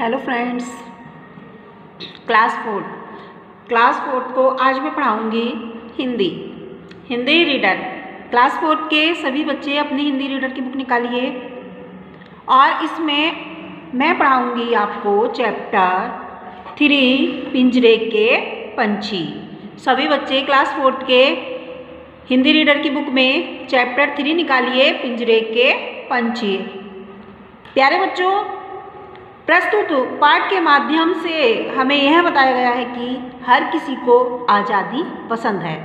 Hello friends, class fourth को आज मैं पढ़ाऊँगी हिंदी रीडर। क्लास फोर्थ के सभी बच्चे अपनी हिंदी रीडर की बुक निकालिए और इसमें मैं पढ़ाऊँगी आपको चैप्टर 3 पिंजरे के पंछी। सभी बच्चे क्लास फोर्थ के हिंदी रीडर की बुक में चैप्टर 3 निकालिए, पिंजरे के पंछी। प्यारे बच्चों, प्रस्तुत पाठ के माध्यम से हमें यह बताया गया है कि हर किसी को आज़ादी पसंद है।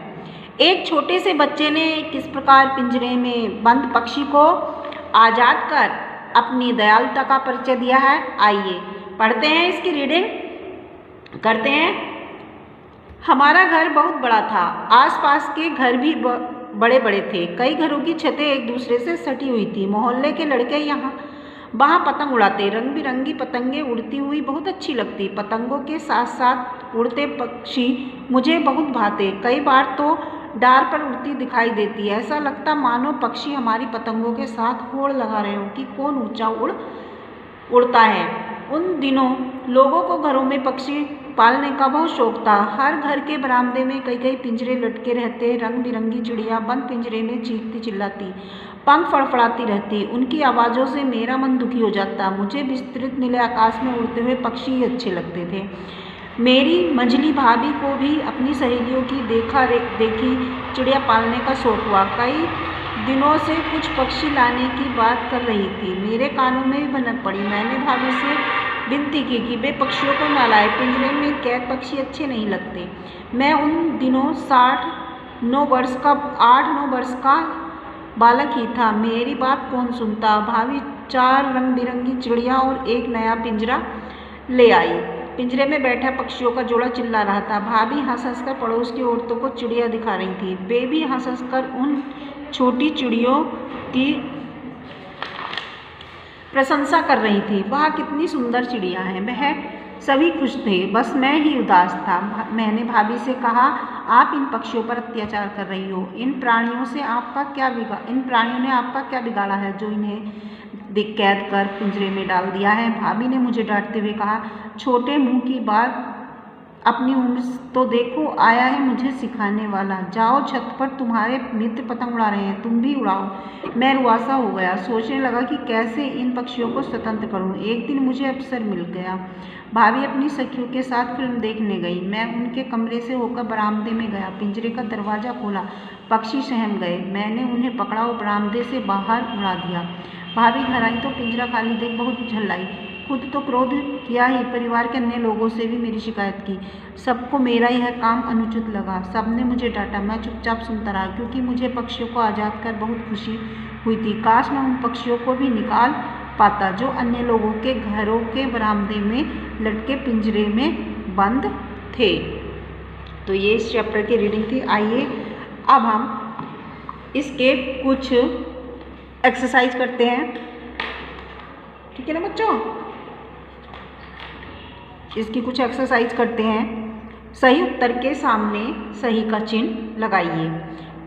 एक छोटे से बच्चे ने किस प्रकार पिंजरे में बंद पक्षी को आज़ाद कर अपनी दयालुता का परिचय दिया है। आइए पढ़ते हैं, इसकी रीडिंग करते हैं। हमारा घर बहुत बड़ा था, आसपास के घर भी बड़े बड़े थे। कई घरों की छतें एक दूसरे से सटी हुई थी। मोहल्ले के लड़के यहाँ वहाँ पतंग उड़ाते। रंग बिरंगी पतंगें उड़ती हुई बहुत अच्छी लगती। पतंगों के साथ साथ उड़ते पक्षी मुझे बहुत भाते। कई बार तो डार पर उड़ती दिखाई देती है। ऐसा लगता मानो पक्षी हमारी पतंगों के साथ होड़ लगा रहे हो कि कौन ऊंचा उड़ता है। उन दिनों लोगों को घरों में पक्षी पालने का बहुत शौक था। हर घर के बरामदे में कई कई पिंजरे लटके रहते। रंग बिरंगी चिड़िया बंद पिंजरे में चीखती चिल्लाती, पंख फड़फड़ाती रहती। उनकी आवाज़ों से मेरा मन दुखी हो जाता। मुझे विस्तृत नीले आकाश में उड़ते हुए पक्षी ही अच्छे लगते थे। मेरी मंझली भाभी को भी अपनी सहेलियों की देखी चिड़िया पालने का शौक हुआ। कई दिनों से कुछ पक्षी लाने की बात कर रही थी। मेरे कानों में भी भनक पड़ी। मैंने भाभी से विनती की कि वे पक्षियों को न लाए, पिंजरे में कैद पक्षी अच्छे नहीं लगते। मैं उन दिनों 8-9 वर्ष का बालक ही था। मेरी बात कौन सुनता। भाभी 4 रंग बिरंगी चिड़िया और एक नया पिंजरा ले आई। पिंजरे में बैठा पक्षियों का जोड़ा चिल्ला रहा था। भाभी हंस हंस कर पड़ोस की औरतों को चिड़िया दिखा रही थी। वे भी हंस हंस कर उन छोटी चिड़ियों की प्रशंसा कर रही थी। वह कितनी सुंदर चिड़िया हैं। वह सभी खुश थे, बस मैं ही उदास था। मैंने भाभी से कहा, आप इन पक्षियों पर अत्याचार कर रही हो। इन प्राणियों ने आपका क्या बिगाड़ा है जो इन्हें कैद कर पिंजरे में डाल दिया है। भाभी ने मुझे डांटते हुए कहा, छोटे मुंह की बात, अपनी उम्र तो देखो। आया है मुझे सिखाने वाला। जाओ, छत पर तुम्हारे मित्र पतंग उड़ा रहे हैं, तुम भी उड़ाओ। मैं रुआसा हो गया। सोचने लगा कि कैसे इन पक्षियों को स्वतंत्र करूं। एक दिन मुझे अवसर मिल गया। भाभी अपनी सखियों के साथ फिल्म देखने गई। मैं उनके कमरे से होकर बरामदे में गया। पिंजरे का दरवाज़ा खोला। पक्षी सहम गए। मैंने उन्हें पकड़ा और बरामदे से बाहर उड़ा दिया। भाभी घर आई तो पिंजरा खाली देख बहुत झल्लाई। खुद तो क्रोध किया ही, परिवार के अन्य लोगों से भी मेरी शिकायत की। सबको मेरा यह काम अनुचित लगा। सबने मुझे डांटा। मैं चुपचाप सुनता रहा, क्योंकि मुझे पक्षियों को आज़ाद कर बहुत खुशी हुई थी। काश मैं उन पक्षियों को भी निकाल पाता जो अन्य लोगों के घरों के बरामदे में लटके पिंजरे में बंद थे। तो ये इस चैप्टर की रीडिंग थी। आइए अब हम इसके कुछ एक्सरसाइज करते हैं, ठीक है ना बच्चों। इसकी कुछ एक्सरसाइज करते हैं। सही उत्तर के सामने सही का चिन्ह लगाइए।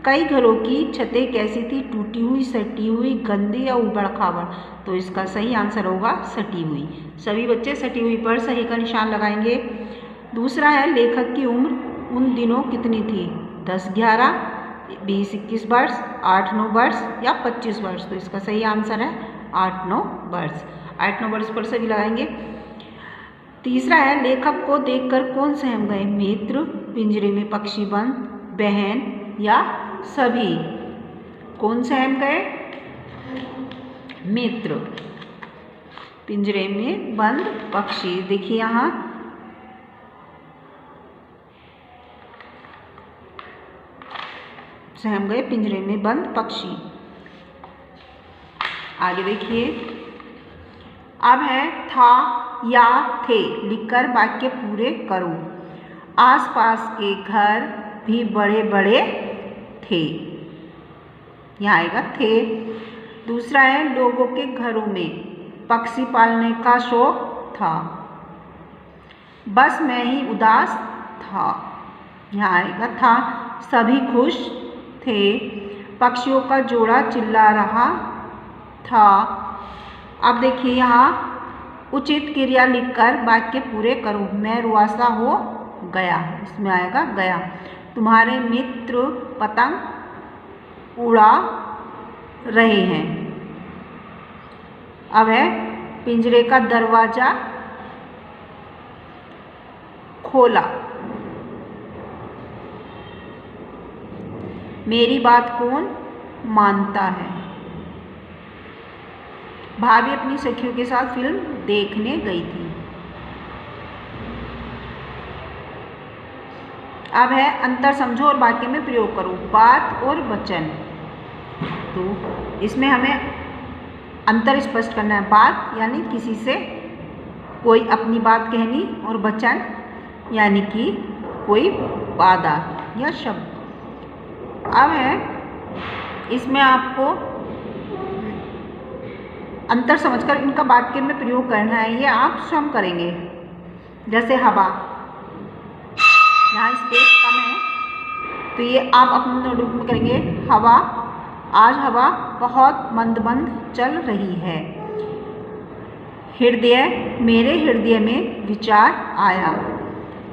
कई घरों की छतें कैसी थी, टूटी हुई, सटी हुई, गंदी या उबड़ खाबड़। तो इसका सही आंसर होगा सटी हुई। सभी बच्चे सटी हुई पर सही का निशान लगाएंगे। दूसरा है, लेखक की उम्र उन दिनों कितनी थी, 10-11, 20-21 वर्ष, 8-9 वर्ष या 25 वर्ष। तो इसका सही आंसर है 8-9 वर्ष। 8-9 वर्ष पर सभी लगाएंगे। तीसरा है, लेखक को देखकर कौन सहम गए, मित्र, पिंजरे में पक्षी बंद, बहन या सभी। कौन सहम गए, मित्र, पिंजरे में बंद पक्षी। देखिए यहाँ सहम गए पिंजरे में बंद पक्षी। आगे देखिए, अब है था या थे लिखकर वाक्य पूरे करो। आसपास के घर भी बड़े बड़े थे, यहाँ आएगा थे। दूसरा है, लोगों के घरों में पक्षी पालने का शौक था। बस मैं ही उदास था, यहाँ आएगा था। सभी खुश थे। पक्षियों का जोड़ा चिल्ला रहा था। अब देखिए यहाँ उचित क्रिया लिखकर वाक्य पूरे करो। मैं रुआसा हो गया, इसमें आएगा गया। तुम्हारे मित्र पतंग उड़ा रहे हैं। अब है पिंजरे का दरवाजा खोला। मेरी बात कौन मानता है। भाभी अपनी सखियों के साथ फिल्म देखने गई थी। अब है अंतर समझो और वाक्य में प्रयोग करो। बात और वचन, तो इसमें हमें अंतर स्पष्ट करना है। बात यानी किसी से कोई अपनी बात कहनी, और वचन यानी कि कोई वादा या शब्द। अब है इसमें आपको अंतर समझकर इनका वाक्य में प्रयोग करना है। ये आप स्वयं करेंगे। जैसे हवा, यहाँ स्पेस कम है तो ये आप अपने नोटबुक में करेंगे। हवा, आज हवा बहुत मंद मंद चल रही है। हृदय, मेरे हृदय में विचार आया।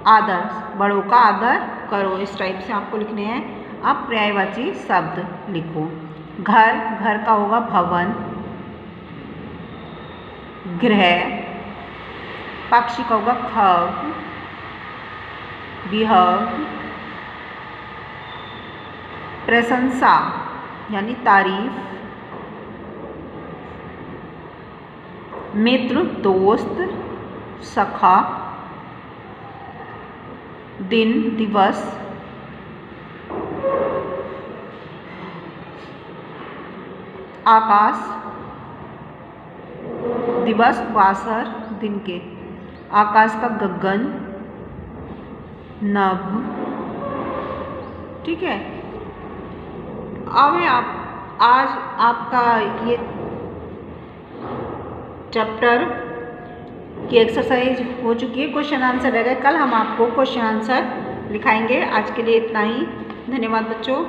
आदर, बड़ों का आदर करो। इस टाइप से आपको लिखने हैं। अब पर्यायवाची शब्द लिखो। घर, घर का होगा भवन। गृह, पक्षी का होगा खग। विहग, प्रशंसा यानी तारीफ। मित्र, दोस्त, सखा। दिन, दिवस। आकाश, दिवस वासर दिन के। आकाश का गगन, नभ। ठीक है। अब है आज आपका ये चैप्टर की एक्सरसाइज हो चुकी है। क्वेश्चन आंसर रह गए। कल हम आपको क्वेश्चन आंसर लिखाएंगे। आज के लिए इतना ही। धन्यवाद बच्चों।